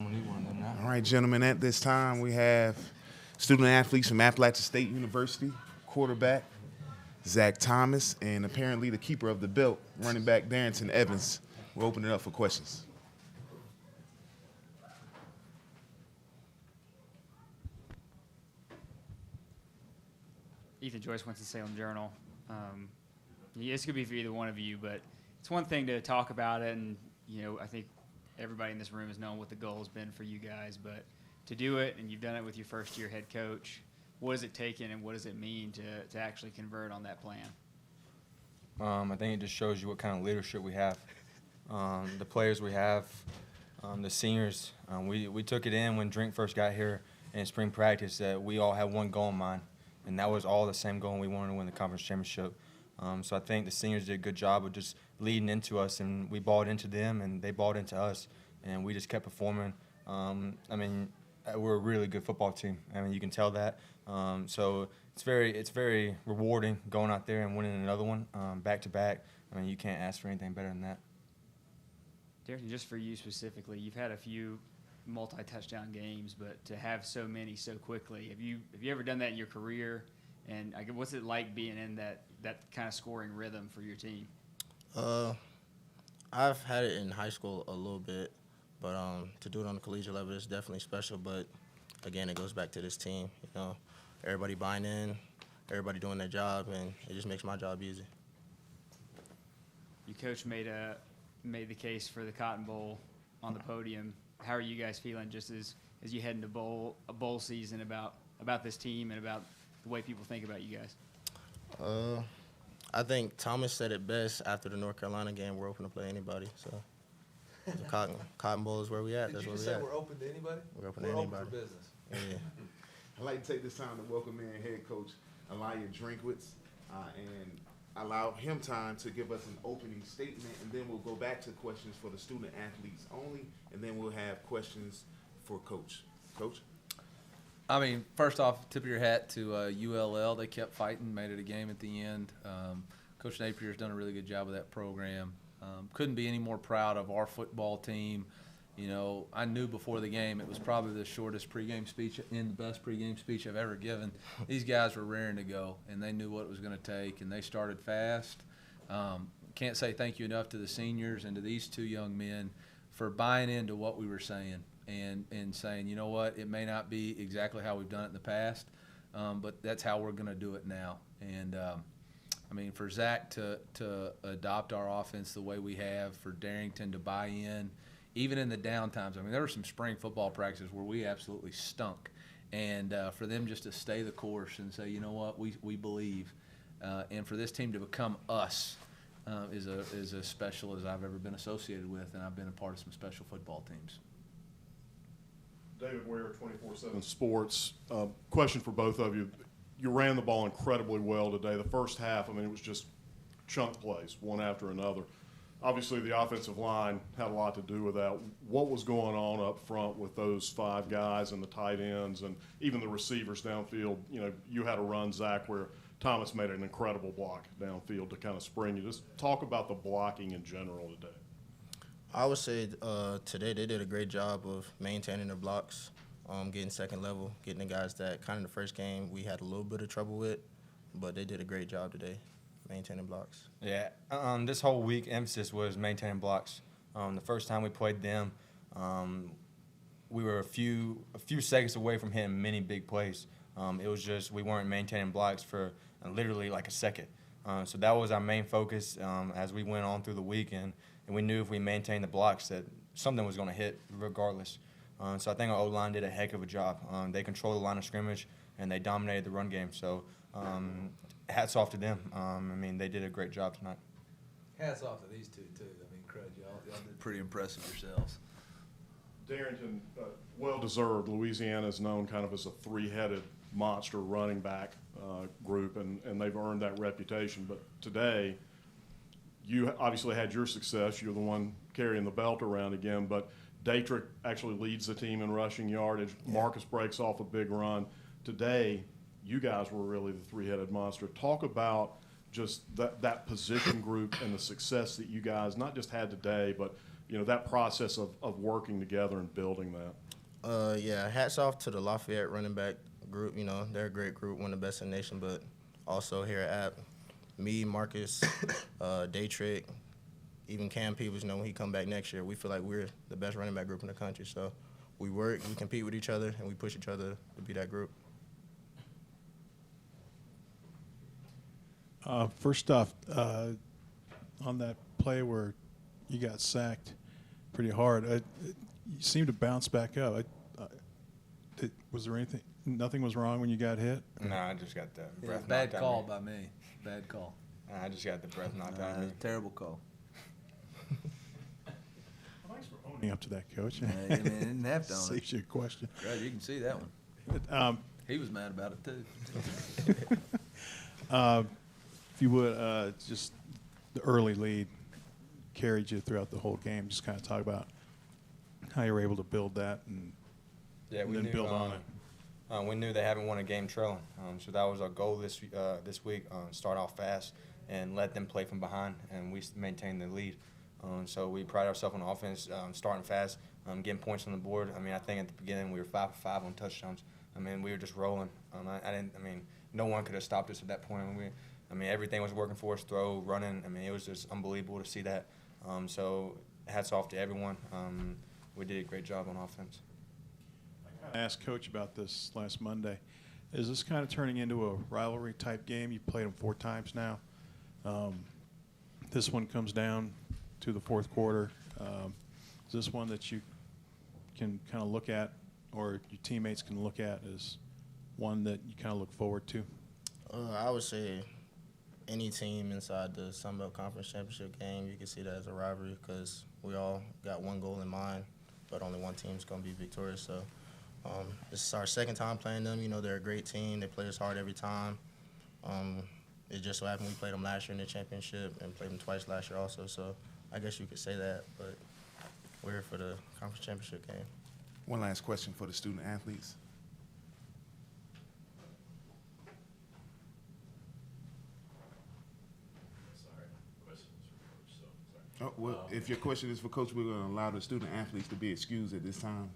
All right, gentlemen, at this time we have student-athletes from Appalachian State University, quarterback Zach Thomas, and apparently the keeper of the belt, running back Darrington Evans. We'll open it up for questions. Ethan Joyce, Winston-Salem Journal. This could be for either one of you, but it's one thing to talk about it, and I think everybody in this room has known what the goal has been for you guys, but to do it, and you've done it with your first-year head coach, what has it taken and what does it mean to actually convert on that plan? I think it just shows you what kind of leadership we have. The players we have, the seniors, we took it in when Drink first got here in spring practice that we all had one goal in mind, and that was all the same goal, and we wanted to win the conference championship. So I think the seniors did a good job of just leading into us, and we bought into them, and they bought into us, and we just kept performing. We're a really good football team. You can tell that. So it's very rewarding going out there and winning another one back to back. You can't ask for anything better than that. Darrington, just for you specifically, you've had a few multi-touchdown games, but to have so many so quickly, have you ever done that in your career? And what's it like being in that kind of scoring rhythm for your team? I've had it in high school a little bit, but to do it on the collegiate level is definitely special. But again, it goes back to this team. Everybody buying in, everybody doing their job, and it just makes my job easy. Your coach made the case for the Cotton Bowl on the podium. How are you guys feeling just as you head into a bowl season about this team and about the way people think about you guys? I think Thomas said it best after the North Carolina game. We're open to play anybody. So the Cotton Bowl is where we at. Did That's you where just we say at. we're open to anybody? We're open to to anybody. Open for business. Yeah. I'd like to take this time to welcome in head coach Elijah Drinkwitz and allow him time to give us an opening statement, and then we'll go back to questions for the student athletes only, and then we'll have questions for Coach. Coach? First off, tip of your hat to ULL. They kept fighting, made it a game at the end. Coach Napier's done a really good job with that program. Couldn't be any more proud of our football team. I knew before the game it was probably the shortest pregame speech and the best pregame speech I've ever given. These guys were raring to go, and they knew what it was going to take, and they started fast. Can't say thank you enough to the seniors and to these two young men for buying into what we were saying and saying, you know what, it may not be exactly how we've done it in the past, but that's how we're going to do it now. And, for Zach to adopt our offense the way we have, for Darrington to buy in, even in the down times. There were some spring football practices where we absolutely stunk. And for them just to stay the course and say, you know what, we believe. And for this team to become us is as special as I've ever been associated with, and I've been a part of some special football teams. David Ware, 24/7 Sports. Question for both of you. You ran the ball incredibly well today. The first half, it was just chunk plays, one after another. Obviously, the offensive line had a lot to do with that. What was going on up front with those five guys and the tight ends and even the receivers downfield? You had a run, Zach, where Thomas made an incredible block downfield to kind of spring you. Just talk about the blocking in general today. I would say today they did a great job of maintaining their blocks, getting second level, getting the guys that kind of the first game we had a little bit of trouble with, but they did a great job today maintaining blocks. Yeah, this whole week emphasis was maintaining blocks. The first time we played them, we were a few seconds away from hitting many big plays. It was just we weren't maintaining blocks for literally like a second. So that was our main focus as we went on through the week, and we knew if we maintained the blocks that something was going to hit regardless. So I think our O-line did a heck of a job. They controlled the line of scrimmage, and they dominated the run game. So hats off to them. They did a great job tonight. Hats off to these two, too. Crud, y'all did pretty impressive yourselves. Darrington, well-deserved. Louisiana is known kind of as a three-headed monster running back group, and they've earned that reputation. But today, you obviously had your success. You're the one carrying the belt around again, but Datrick actually leads the team in rushing yardage. Marcus breaks off a big run. Today, you guys were really the three-headed monster. Talk about just that position group and the success that you guys not just had today, but that process of working together and building that. Yeah, hats off to the Lafayette running back group. They're a great group, one of the best in the nation. But also here at App, me, Marcus, Daytrick, even Cam Peebles, when he come back next year, we feel like we're the best running back group in the country. So we work, we compete with each other, and we push each other to be that group. First off, on that play where you got sacked pretty hard, you seemed to bounce back up. Was there anything? Nothing was wrong when you got hit? No, I just got the breath Bad knocked out call of me. by me. Bad call. I just got the breath knocked out of me. Terrible call. Thanks for owning up to that, Coach. I mean, didn't have to own it. Saves you a question. Right, you can see that one. He was mad about it too. If you would, just the early lead carried you throughout the whole game. Just kind of talk about how you were able to build that and then build on it. We knew they haven't won a game trailing, so that was our goal this week. Start off fast and let them play from behind, and we maintain the lead. So we pride ourselves on offense, starting fast, getting points on the board. I mean, I think at the beginning we were 5 for 5 on touchdowns. I mean, we were just rolling. No one could have stopped us at that point. Everything was working for us, throw, running. It was just unbelievable to see that. So hats off to everyone. We did a great job on offense. I asked Coach about this last Monday. Is this kind of turning into a rivalry type game? You played them 4 times now. This one comes down to the fourth quarter. Is this one that you can kind of look at, or your teammates can look at, as one that you kind of look forward to? I would say any team inside the Sun Belt Conference Championship game, you can see that as a rivalry because we all got one goal in mind, but only one team's going to be victorious. So this is our second time playing them. They're a great team. They play us hard every time. It just so happened we played them last year in the championship and played them twice last year also. So I guess you could say that, but we're here for the conference championship game. One last question for the student athletes. Oh, well, if your question is for Coach, we're going to allow the student athletes to be excused at this time.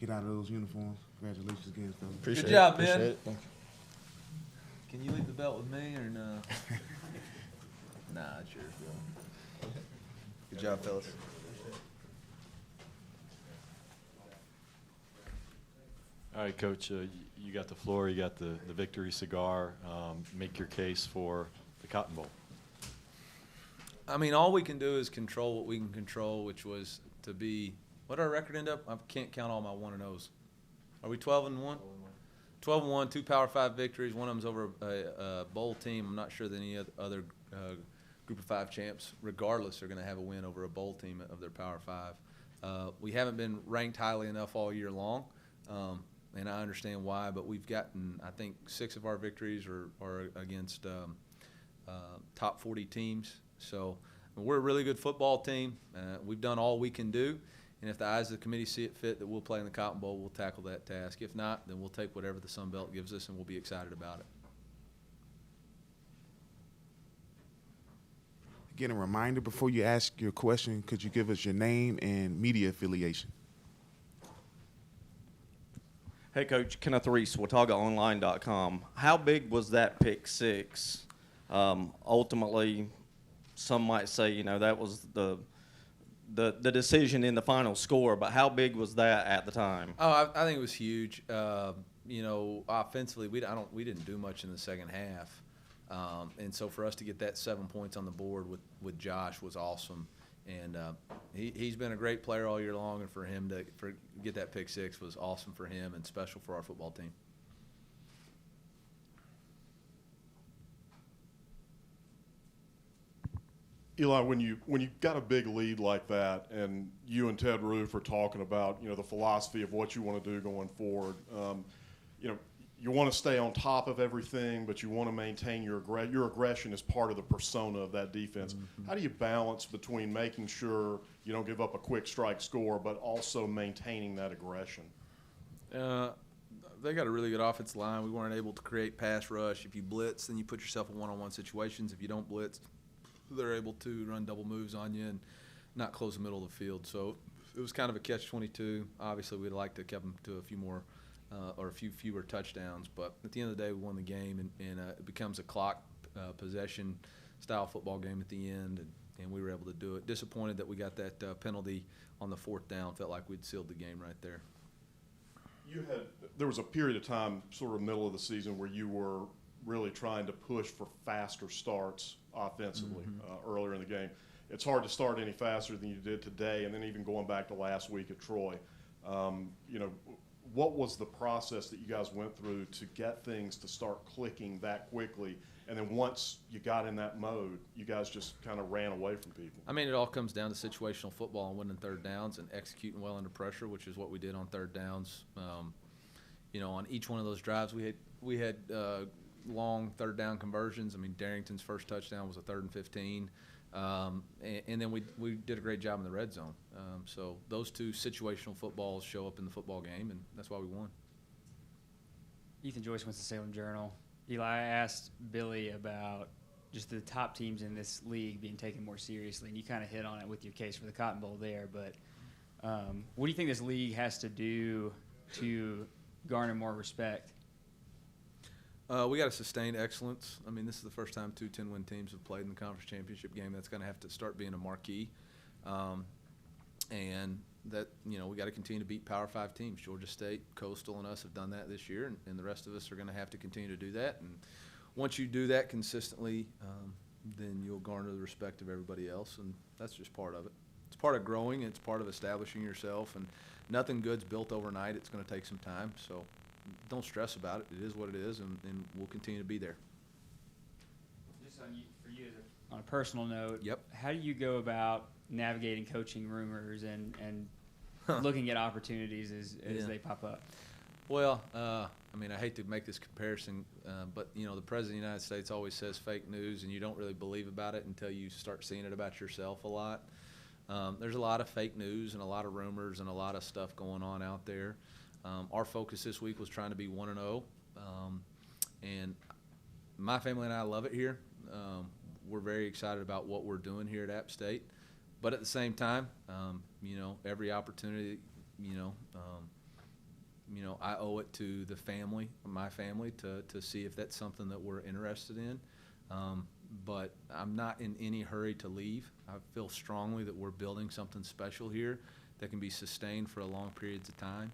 Get out of those uniforms. Congratulations again, fellas. Appreciate Good job, it. Appreciate Ben. it. Thank you. Can you leave the belt with me or no? Nah, it's yours, Bill. Good job, fellas. All right, Coach, you got the floor, you got the victory cigar. Make your case for the Cotton Bowl. All we can do is control what we can control, which was to be – what did our record end up? I can't count all my 1-0s. Are we 12-1? 12-1, 2 Power 5 victories. One of them's over a bowl team. I'm not sure that any other Group of 5 champs, regardless, are going to have a win over a bowl team of their Power 5. We haven't been ranked highly enough all year long, and I understand why, but we've gotten, I think, 6 of our victories are against top 40 teams. So we're a really good football team. We've done all we can do. And if the eyes of the committee see it fit that we'll play in the Cotton Bowl, we'll tackle that task. If not, then we'll take whatever the Sun Belt gives us, and we'll be excited about it. Again, a reminder before you ask your question, could you give us your name and media affiliation? Hey, Coach, Kenneth Reese, WataugaOnline.com. How big was that pick six? Ultimately, some might say, that was the decision in the final score, but how big was that at the time? Oh, I think it was huge. Offensively, we didn't do much in the second half, and so for us to get that 7 points on the board with Josh was awesome. And he's been a great player all year long, and for him to get that pick six was awesome for him and special for our football team. Eli, when you got a big lead like that, and you and Ted Roof are talking about the philosophy of what you want to do going forward, you want to stay on top of everything, but you want to maintain your aggression as part of the persona of that defense. Mm-hmm. How do you balance between making sure you don't give up a quick strike score, but also maintaining that aggression? They got a really good offensive line. We weren't able to create pass rush. If you blitz, then you put yourself in one-on-one situations. If you don't blitz, they're able to run double moves on you. And not close the middle of the field. So it was kind of a catch-22. Obviously, we'd like to keep them to a few more or a few fewer touchdowns. But at the end of the day, we won the game, and it becomes a clock possession style football game at the end, and we were able to do it. Disappointed that we got that penalty on the 4th down. Felt like we'd sealed the game right there. There was a period of time, sort of middle of the season, where you were really trying to push for faster starts offensively earlier in the game. It's hard to start any faster than you did today, and then even going back to last week at Troy. What was the process that you guys went through to get things to start clicking that quickly? And then once you got in that mode, you guys just kind of ran away from people. I mean, it all comes down to situational football and winning 3rd downs and executing well under pressure, which is what we did on 3rd downs. On each one of those drives, we had long 3rd down conversions. I mean, Darrington's first touchdown was a 3rd and 15. And then we did a great job in the red zone. So those 2 situational footballs show up in the football game, and that's why we won. Ethan Joyce went to Salem Journal. Eli, I asked Billy about just the top teams in this league being taken more seriously, and you kind of hit on it with your case for the Cotton Bowl there. But what do you think this league has to do to garner more respect? We got to sustain excellence. I mean, this is the first time 2 10-win teams have played in the conference championship game. That's going to have to start being a marquee. And that, we got to continue to beat Power 5 teams. Georgia State, Coastal, and us have done that this year, and the rest of us are going to have to continue to do that. And once you do that consistently, then you'll garner the respect of everybody else, and that's just part of it. It's part of growing. It's part of establishing yourself, and nothing good's built overnight. It's going to take some time, so don't stress about it. It is what it is, and we'll continue to be there. Just for you, on a personal note, Yep. How do you go about navigating coaching rumors and looking at opportunities as they pop up? Well, I hate to make this comparison, but, the President of the United States always says fake news, and you don't really believe about it until you start seeing it about yourself a lot. There's a lot of fake news and a lot of rumors and a lot of stuff going on out there. Our focus this week was trying to be 1-0, and my family and I love it here. We're very excited about what we're doing here at App State, but at the same time, every opportunity, I owe it to the family, my family, to see if that's something that we're interested in. But I'm not in any hurry to leave. I feel strongly that we're building something special here that can be sustained for a long periods of time.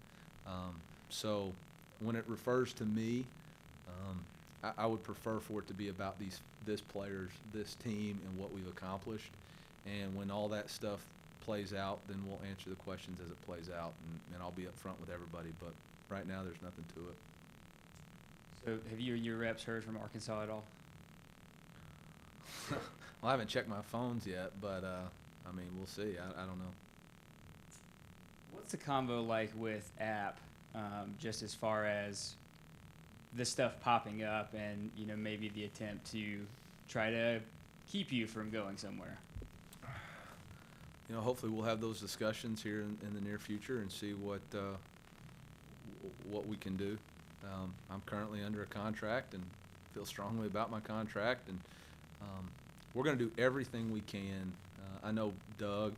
So when it refers to me, I would prefer for it to be about this players, this team, and what we've accomplished. And when all that stuff plays out, then we'll answer the questions as it plays out, and I'll be up front with everybody. But right now, there's nothing to it. So have you and your reps heard from Arkansas at all? Well, I haven't checked my phones yet, but, we'll see. I don't know. What's the combo like with App, just as far as this stuff popping up and, maybe the attempt to try to keep you from going somewhere? Hopefully we'll have those discussions here in the near future and see what we can do. I'm currently under a contract and feel strongly about my contract, and we're going to do everything we can. I know Doug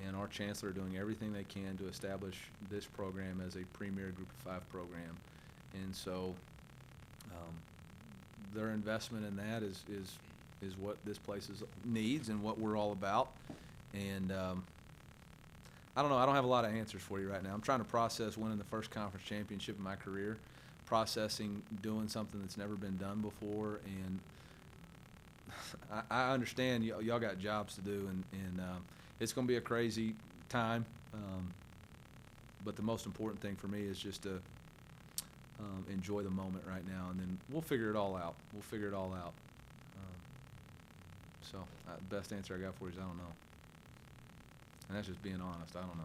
and our chancellor are doing everything they can to establish this program as a premier Group of 5 program, and so their investment in that is what this place needs and what we're all about. And I don't know. I don't have a lot of answers for you right now. I'm trying to process winning the first conference championship in my career, processing doing something that's never been done before, and I understand y'all got jobs to do, and it's going to be a crazy time. But the most important thing for me is just to enjoy the moment right now, and then we'll figure it all out. So the best answer I got for you is I don't know. And that's just being honest. I don't know.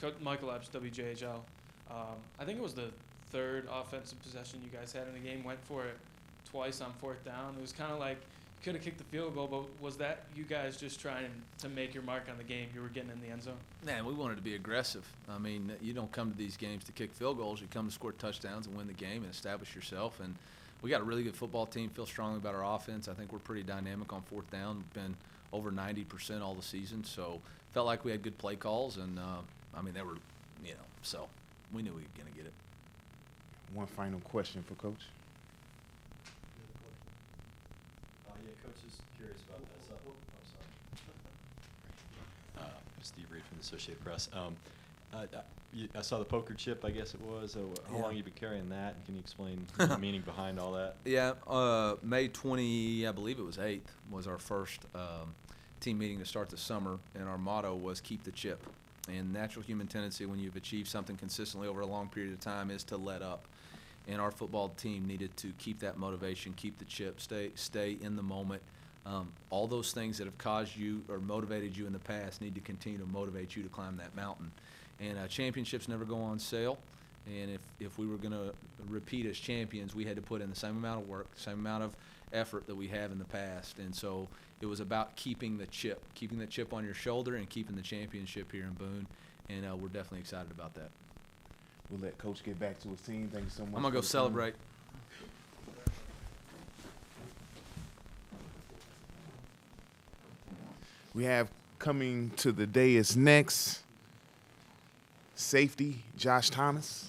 Coach Michael Epps, WJHL. I think it was the third offensive possession you guys had in the game. Went for it twice on 4th down. It was kind of like could have kicked the field goal, but was that you guys just trying to make your mark on the game? You were getting in the end zone? Man, we wanted to be aggressive. I mean, you don't come to these games to kick field goals. You come to score touchdowns and win the game and establish yourself. And we got a really good football team, feel strongly about our offense. I think we're pretty dynamic on fourth down. We've been over 90% all the season. So felt like we had good play calls. And, I mean, they were, so we knew we were going to get it. One final question for Coach. Yeah, Coach is curious about that. Steve Reed from the Associated Press. I saw the poker chip, I guess it was. How long you been carrying that? And can you explain the meaning behind all that? Yeah, May 20, I believe it was 8th, was our first team meeting to start the summer, and our motto was keep the chip. And natural human tendency when you've achieved something consistently over a long period of time is to let up. And our football team needed to keep that motivation, keep the chip, stay in the moment. All those things that have caused you or motivated you in the past need to continue to motivate you to climb that mountain. And championships never go on sale. And if we were going to repeat as champions, we had to put in the same amount of work, the same amount of effort that we have in the past. And so it was about keeping the chip on your shoulder and keeping the championship here in Boone. And we're definitely excited about that. We'll let Coach get back to his team. Thank you so much. I'm going to go celebrate. We have coming to the dais next, safety, Josh Thomas.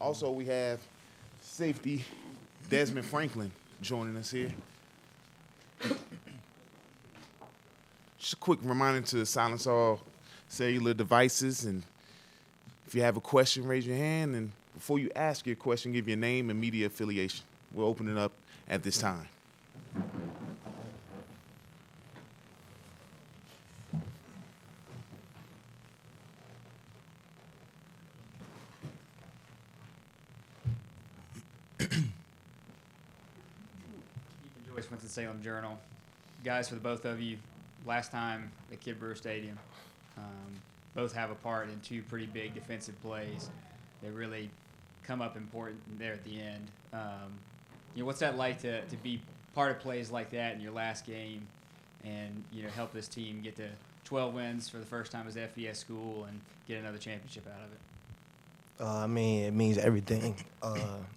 Also, we have safety Desmond Franklin joining us here. Just a quick reminder to silence all cellular devices, and if you have a question, raise your hand, and before you ask your question, give your name and media affiliation. We'll open it up at this time. Joyce, Winston-Salem Journal. Guys, for the both of you, last time at Kid Brewer Stadium, both have a part in two pretty big defensive plays that really come up important there at the end. What's that like to be part of plays like that in your last game and, help this team get to 12 wins for the first time as FBS school and get another championship out of it? I mean, it means everything.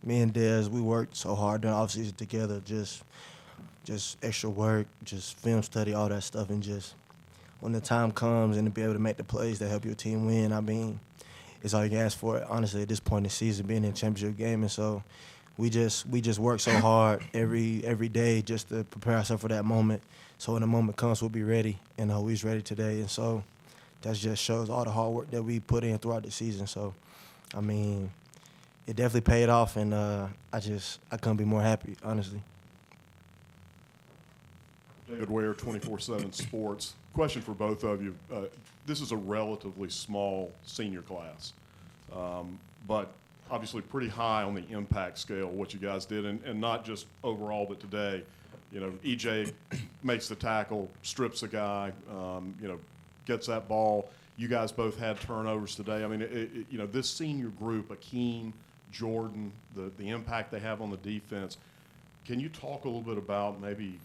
Me and Dez, we worked so hard during the offseason together, just extra work, just film study, all that stuff, and just when the time comes and to be able to make the plays that help your team win, I mean, it's all you can ask for, honestly, at this point in the season, being in a championship game. And so we just work so hard every day just to prepare ourselves for that moment. So when the moment comes, we'll be ready, and we was ready today. And so that just shows all the hard work that we put in throughout the season. So, I mean, it definitely paid off, and I couldn't be more happy, honestly. David Ware, 24/7 Sports. Question for both of you. This is a relatively small senior class, but obviously pretty high on the impact scale, what you guys did, and not just overall, but today. EJ makes the tackle, strips a guy, gets that ball. You guys both had turnovers today. I mean, this senior group, Akeem, Jordan, the impact they have on the defense. Can you talk a little bit about maybe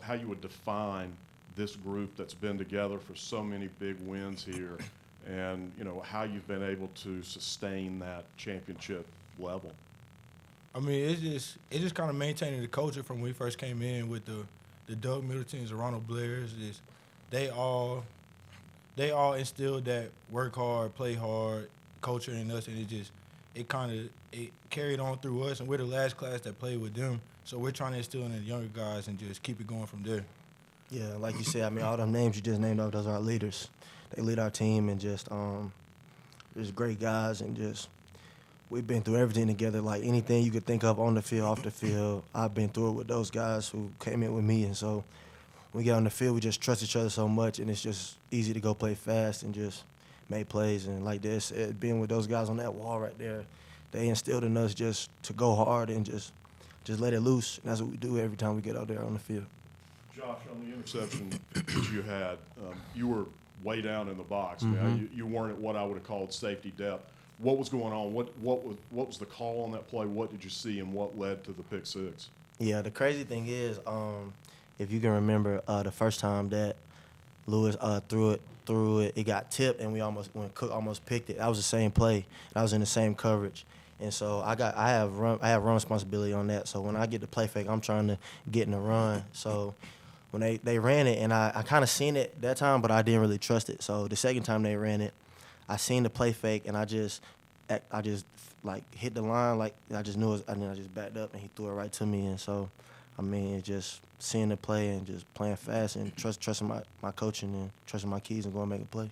how you would define this group that's been together for so many big wins here, and how you've been able to sustain that championship level? I mean, it's just kind of maintaining the culture from when we first came in with the Doug Middletons, the Ronald Blairs. They all instilled that work hard, play hard culture in us, and it carried on through us, and we're the last class that played with them. So we're trying to instill in the younger guys and just keep it going from there. Yeah, like you said, I mean, all the names you just named off, those are our leaders. They lead our team, and just great guys, and just we've been through everything together, like anything you could think of on the field, off the field. I've been through it with those guys who came in with me, and so when we get on the field, we just trust each other so much, and it's just easy to go play fast and just make plays. And like this, being with those guys on that wall right there, they instilled in us just to go hard and just just let it loose. And that's what we do every time we get out there on the field. Josh, on the interception that you had, you were way down in the box. Man. You weren't at what I would have called safety depth. What was going on? What was the call on that play? What did you see, and what led to the pick six? Yeah, the crazy thing is, if you can remember the first time that Lewis threw it, it got tipped, and when Cook almost picked it. That was the same play. I was in the same coverage, and so I have run responsibility on that. So when I get the play fake, I'm trying to get in the run. So when they ran it, and I kind of seen it that time, but I didn't really trust it. So the second time they ran it, I seen the play fake, and I just like hit the line, like I just knew it, and then I just backed up, and he threw it right to me. And so, I mean, it's just seeing the play and just playing fast and trusting my coaching and trusting my keys and going to make a play.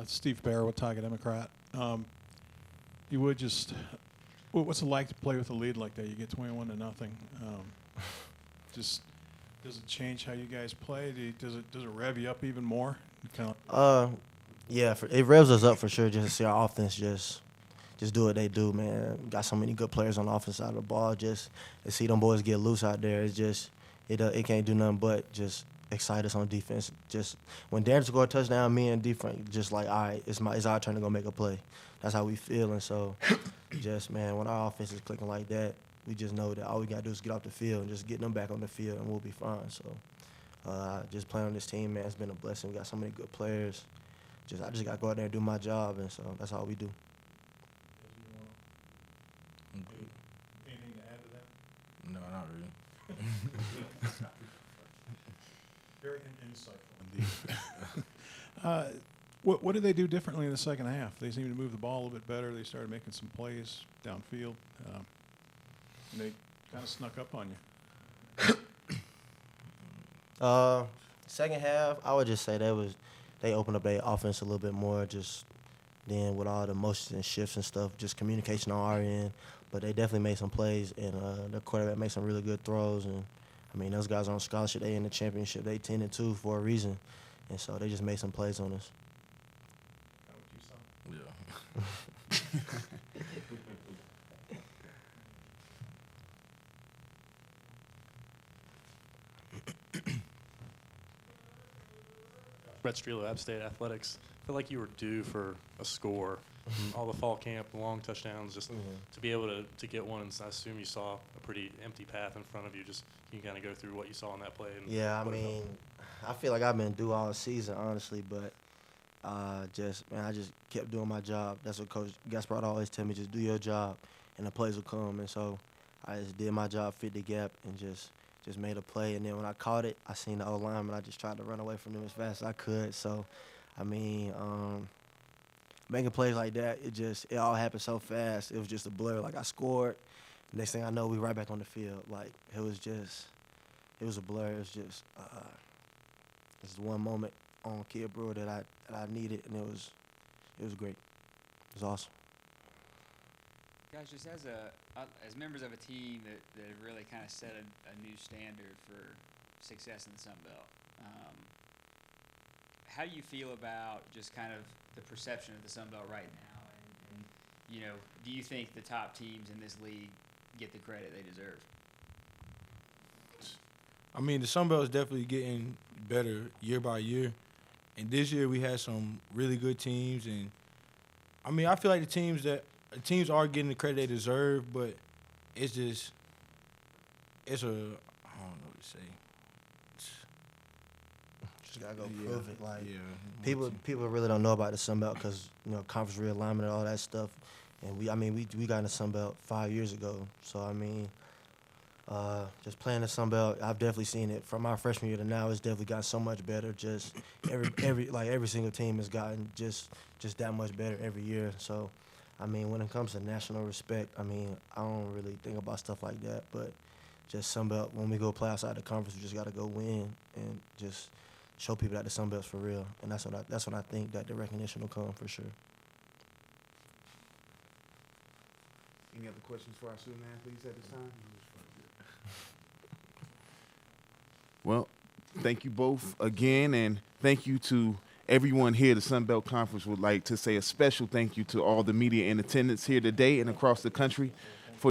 Steve Barrow, Watauga Democrat. You would just, what's it like to play with a lead like that? You get 21-0. Just does it change how you guys play? Does it rev you up even more? Yeah, it revs us up for sure. Just to see our offense just do what they do, man. Got so many good players on the offense side of the ball. Just to see them boys get loose out there, it's just it can't do nothing but just excite us on defense. Just when Darren scored a touchdown, me and defense just like, all right, it's our turn to go make a play. That's how we feel, and so just man, when our offense is clicking like that, we just know that all we gotta do is get off the field and just get them back on the field, and we'll be fine. So just playing on this team, man, it's been a blessing. We got so many good players. I just gotta go out there and do my job, and so that's all we do. Anything to add to that? No, not really. Very insightful indeed. What did they do differently in the second half? They seemed to move the ball a little bit better. They started making some plays downfield. And they kind of snuck up on you. Second half, I would just say they opened up their offense a little bit more. Just then with all the motions and shifts and stuff, just communication on our end. But they definitely made some plays, and the quarterback made some really good throws. And I mean, those guys are on scholarship. They in the championship. They 10-2 for a reason, and so they just made some plays on us. Yeah. Brett Strelo, App State Athletics. I feel like you were due for a score. All the fall camp, the long touchdowns, just to be able to get one. And I assume you saw a pretty empty path in front of you. Just can you kind of go through what you saw in that play? And yeah, I mean, I feel like I've been due all season, honestly, but I just kept doing my job. That's what Coach Gaspard always tell me, just do your job, and the plays will come. And so I just did my job, fit the gap, and just made a play. And then when I caught it, I seen the O-lineman. I just tried to run away from him as fast as I could. So, I mean, making plays like that, it all happened so fast. It was just a blur. Like, I scored. Next thing I know, we right back on the field. Like, it was a blur. It was just one moment on Kid Brewer that I needed, and it was great. It was awesome. Guys, just as members of a team that have really kind of set a new standard for success in the Sun Belt, how do you feel about just kind of the perception of the Sun Belt right now? And do you think the top teams in this league get the credit they deserve? I mean, the Sun Belt is definitely getting better year by year. And this year we had some really good teams. And, I mean, I feel like the teams are getting the credit they deserve, but I don't know what to say. Just gotta go prove it. Like, people really don't know about the Sun Belt because conference realignment and all that stuff. And we got in the Sun Belt 5 years ago. So I mean, just playing the Sun Belt, I've definitely seen it from our freshman year to now. It's definitely gotten so much better. Just every single team has gotten just that much better every year. So, I mean, when it comes to national respect, I mean, I don't really think about stuff like that. But just Sun Belt, when we go play outside the conference, we just got to go win and just show people that the Sun Belt's for real. And that's when I think that the recognition will come for sure. Any other questions for our student athletes at this time? Well, thank you both again, and thank you to everyone here at the Sun Belt Conference. Would like to say a special thank you to all the media in attendance here today and across the country.